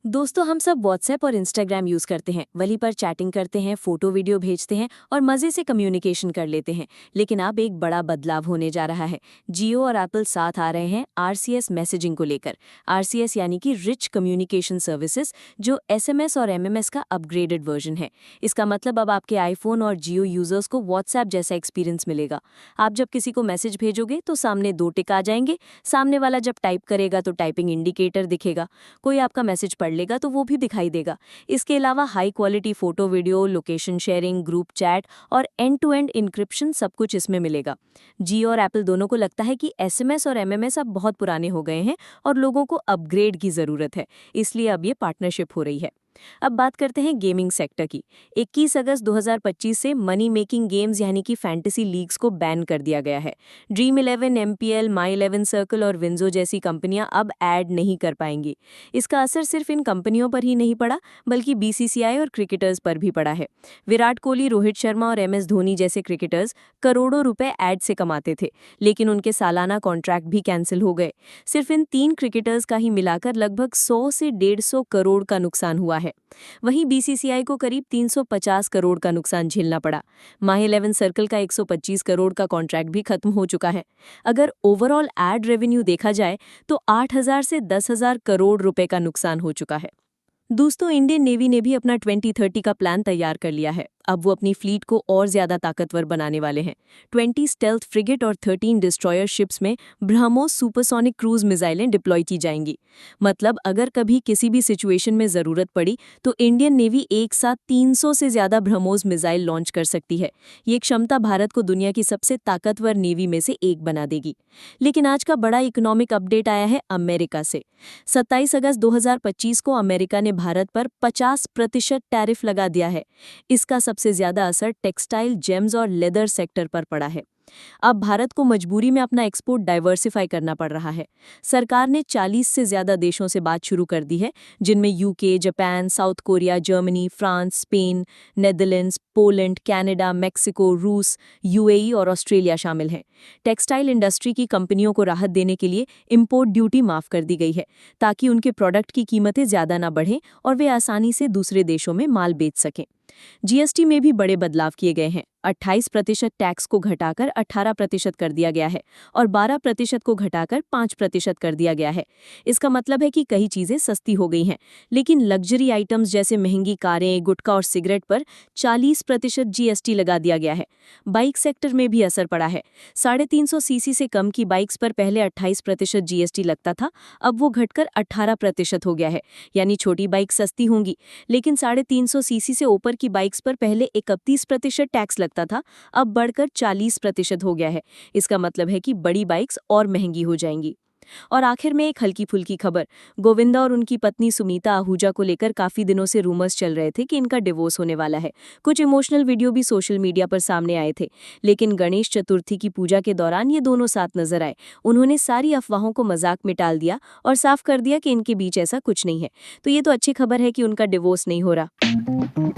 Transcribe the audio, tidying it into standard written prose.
दोस्तों, हम सब व्हाट्सएप और इंस्टाग्राम यूज करते हैं, वहीं पर चैटिंग करते हैं, फोटो वीडियो भेजते हैं और मजे से कम्युनिकेशन कर लेते हैं। लेकिन अब एक बड़ा बदलाव होने जा रहा है। जियो और एप्पल साथ आ रहे हैं आरसीएस मैसेजिंग को लेकर। आरसीएस यानी कि रिच कम्युनिकेशन सर्विसेज, जो एसएमएस और एमएमएस का अपग्रेडेड वर्जन है। इसका मतलब अब आपके आईफोन और जियो यूजर्स को व्हाट्सएप जैसा एक्सपीरियंस मिलेगा। आप जब किसी को मैसेज भेजोगे तो सामने 2 टिक आ जाएंगे। सामने वाला जब टाइप करेगा तो टाइपिंग इंडिकेटर दिखेगा। कोई आपका मैसेज पढ़ लेगा तो वो भी दिखाई देगा। इसके अलावा high quality photo, video, location sharing, group chat और एंड टू एंड इंक्रिप्शन सब कुछ इसमें मिलेगा। जियो और एप्पल दोनों को लगता है कि एसएमएस और एमएमएस अब बहुत पुराने हो गए हैं और लोगों को अपग्रेड की जरूरत है, इसलिए अब ये पार्टनरशिप हो रही है। अब बात करते हैं गेमिंग सेक्टर की। 21 अगस्त 2025 से मनी मेकिंग गेम्स यानी कि फैंटेसी लीग्स को बैन कर दिया गया है। ड्रीम 11, एमपीएल, माई 11 सर्कल और विंजो जैसी कंपनियां अब ऐड नहीं कर पाएंगी। इसका असर सिर्फ इन कंपनियों पर ही नहीं पड़ा, बल्कि बीसीसीआई और क्रिकेटर्स पर भी पड़ा है। विराट कोहली, रोहित शर्मा और एमएस धोनी जैसे क्रिकेटर्स करोड़ों रुपए ऐड से कमाते थे, लेकिन उनके सालाना कॉन्ट्रैक्ट भी कैंसिल हो गए। सिर्फ इन 3 क्रिकेटर्स का ही मिलाकर लगभग 100 से 150 करोड़ का नुकसान हुआ है। वहीं बीसीसीआई को करीब 350 करोड़ का नुकसान झेलना पड़ा। माई 11 सर्कल का 125 करोड़ का कॉन्ट्रैक्ट भी खत्म हो चुका है। अगर ओवरऑल एड रेवेन्यू देखा जाए तो 8,000 से 10,000 करोड़ रुपए का नुकसान हो चुका है। दोस्तों, इंडियन नेवी ने भी अपना 2030 का प्लान तैयार कर लिया है। अब वो अपनी फ्लीट को और ज्यादा ताकतवर बनाने वाले हैं। 20 स्टेल्थ फ्रिगेट और 13 डिस्ट्रॉयर शिप्स में ब्रह्मोस सुपरसोनिक क्रूज मिसाइलें डिप्लॉय की जाएंगी। मतलब अगर कभी किसी भी सिचुएशन में जरूरत पड़ी तो इंडियन नेवी एक साथ 300 से ज्यादा ब्रह्मोस मिसाइल लॉन्च कर सकती है। ये क्षमता भारत को दुनिया की सबसे ताकतवर नेवी में से एक बना देगी। लेकिन आज का बड़ा इकोनॉमिक अपडेट आया है अमेरिका से। 27 अगस्त 2025 को अमेरिका ने भारत पर 50% टैरिफ लगा दिया है। इसका सबसे ज्यादा असर टेक्सटाइल, जेम्स और लेदर सेक्टर पर पड़ा है। अब भारत को मजबूरी में अपना एक्सपोर्ट डाइवर्सिफाई करना पड़ रहा है। सरकार ने 40 से ज्यादा देशों से बात शुरू कर दी है, जिनमें UK, Japan, south Korea, Germany, France, Spain, Netherlands, Poland, Canada, Mexico, रूस, यूएई और ऑस्ट्रेलिया शामिल हैं। टेक्सटाइल इंडस्ट्री की कंपनियों को राहत देने के लिए इंपोर्ट ड्यूटी माफ कर दी गई है, ताकि उनके प्रोडक्ट की कीमतें ज्यादा ना बढ़ें और वे आसानी से दूसरे देशों में माल बेच सकें। जीएसटी में भी बड़े बदलाव किए गए हैं। 28% टैक्स को घटाकर 18% कर दिया गया है और 12% को घटाकर 5% कर दिया गया है। इसका मतलब है कि कई चीजें सस्ती हो गई हैं, लेकिन लग्जरी आइटम्स जैसे महंगी कारें, गुटखा और सिगरेट पर 40% जीएसटी लगा दिया गया है। बाइक सेक्टर में भी असर पड़ा है। 350 सीसी से कम की बाइक्स पर पहले 28% जीएसटी लगता था, अब वो घटकर 18% हो गया है। यानी छोटी बाइक सस्ती होंगी, लेकिन 350 सीसी से ऊपर की बाइक्स पर पहले 31% टैक्स लगता था, अब बढ़कर 40% हो गया है। इसका मतलब है कि बड़ी बाइक्स और महंगी हो जाएंगी। और आखिर में एक हल्की फुल्की खबर। गोविंदा और उनकी पत्नी सुमीता आहूजा को लेकर काफी दिनों से रूमर्स चल रहे थे कि इनका डिवोर्स होने वाला है। कुछ इमोशनल वीडियो भी सोशल मीडिया पर सामने आए थे, लेकिन गणेश चतुर्थी की पूजा के दौरान ये दोनों साथ नजर आए। उन्होंने सारी अफवाहों को मजाक में टाल दिया और साफ कर दिया कि इनके बीच ऐसा कुछ नहीं है। तो ये तो अच्छी खबर है कि उनका डिवोर्स नहीं हो रहा।